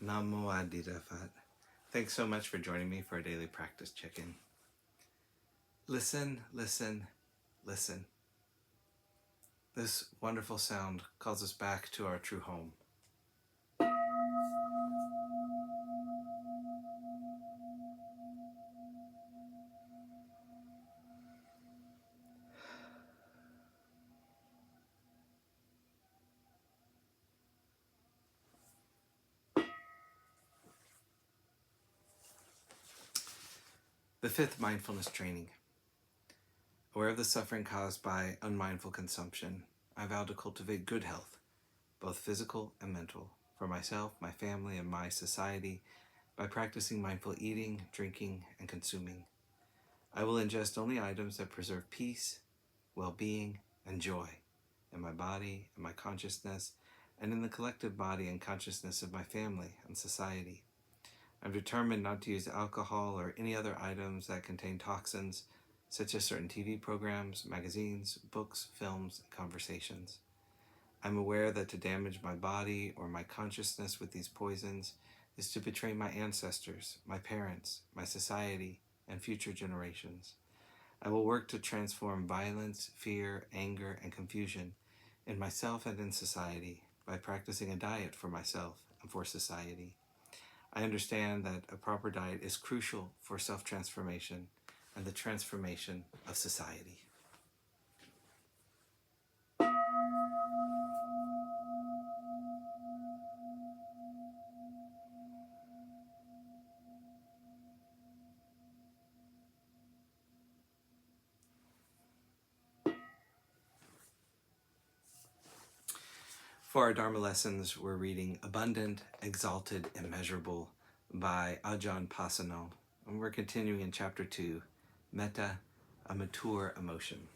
Namo Phat. Thanks so much for joining me for a daily practice check-in. Listen, listen, listen. This wonderful sound calls us back to our true home. The fifth mindfulness training. Aware of the suffering caused by unmindful consumption, I vow to cultivate good health, both physical and mental, for myself, my family, and my society by practicing mindful eating, drinking, and consuming. I will ingest only items that preserve peace, well-being, and joy in my body and my consciousness, and in the collective body and consciousness of my family and society. I'm determined not to use alcohol or any other items that contain toxins, such as certain TV programs, magazines, books, films, and conversations. I'm aware that to damage my body or my consciousness with these poisons is to betray my ancestors, my parents, my society, and future generations. I will work to transform violence, fear, anger, and confusion in myself and in society by practicing a diet for myself and for society. I understand that a proper diet is crucial for self-transformation and the transformation of society. For our Dharma lessons, we're reading Abundant, Exalted, Immeasurable by Ajahn Pasanno. And we're continuing in Chapter 2, Metta, a Mature Emotion.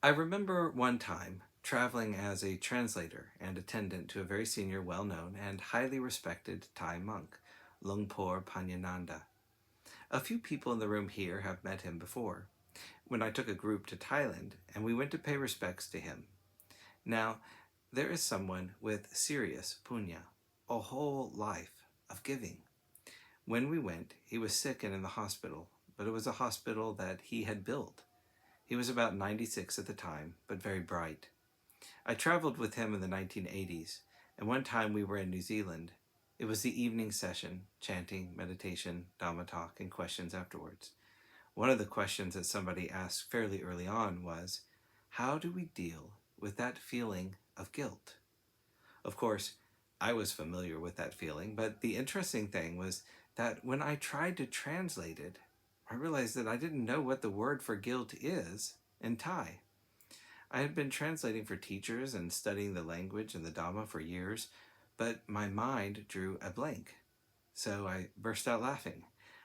I remember one time traveling as a translator and attendant to a very senior, well-known, and highly respected Thai monk, Lungpor Panyananda. A few people in the room here have met him before, when I took a group to Thailand and we went to pay respects to him. Now, there is someone with serious punya, a whole life of giving. When we went, he was sick and in the hospital, but it was a hospital that he had built. He was about 96 at the time, but very bright. I traveled with him in the 1980s, and one time we were in New Zealand. It was the evening session, chanting, meditation, Dhamma talk, and questions afterwards. One of the questions that somebody asked fairly early on was, how do we deal with that feeling of guilt? Of course, I was familiar with that feeling, but the interesting thing was that when I tried to translate it, I realized that I didn't know what the word for guilt is in Thai. I had been translating for teachers and studying the language and the Dhamma for years, but my mind drew a blank. So I burst out laughing.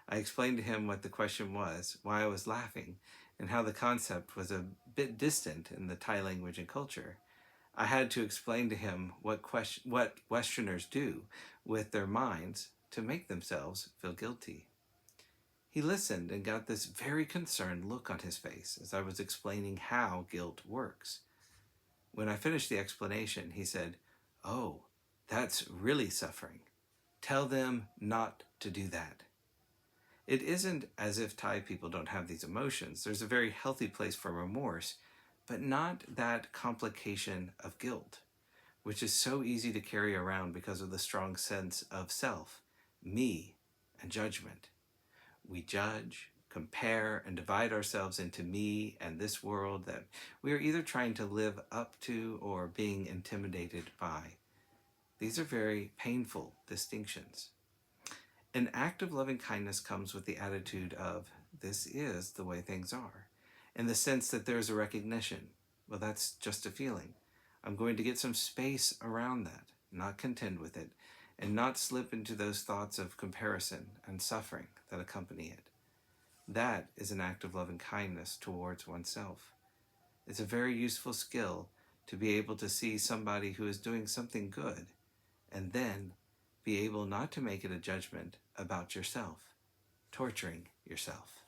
I explained to him what the question was, why I was laughing, and how the concept was a bit distant in the Thai language and culture. I had to explain to him what Westerners do with their minds to make themselves feel guilty. He listened and got this very concerned look on his face as I was explaining how guilt works. When I finished the explanation, he said, "Oh, that's really suffering. Tell them not to do that." It isn't as if Thai people don't have these emotions. There's a very healthy place for remorse, but not that complication of guilt, which is so easy to carry around because of the strong sense of self, me, and judgment. We judge, compare, and divide ourselves into me and this world that we are either trying to live up to or being intimidated by. These are very painful distinctions. An act of loving kindness comes with the attitude of, this is the way things are, in the sense that there's a recognition. Well, that's just a feeling. I'm going to get some space around that, not contend with it, and not slip into those thoughts of comparison and suffering that accompany it. That is an act of loving kindness towards oneself. It's a very useful skill to be able to see somebody who is doing something good, and then be able not to make it a judgment about yourself, torturing yourself.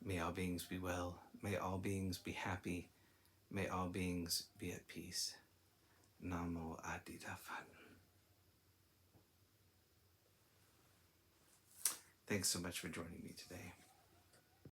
May all beings be well. May all beings be happy. May all beings be at peace. Namo Adida Phat. Thanks so much for joining me today.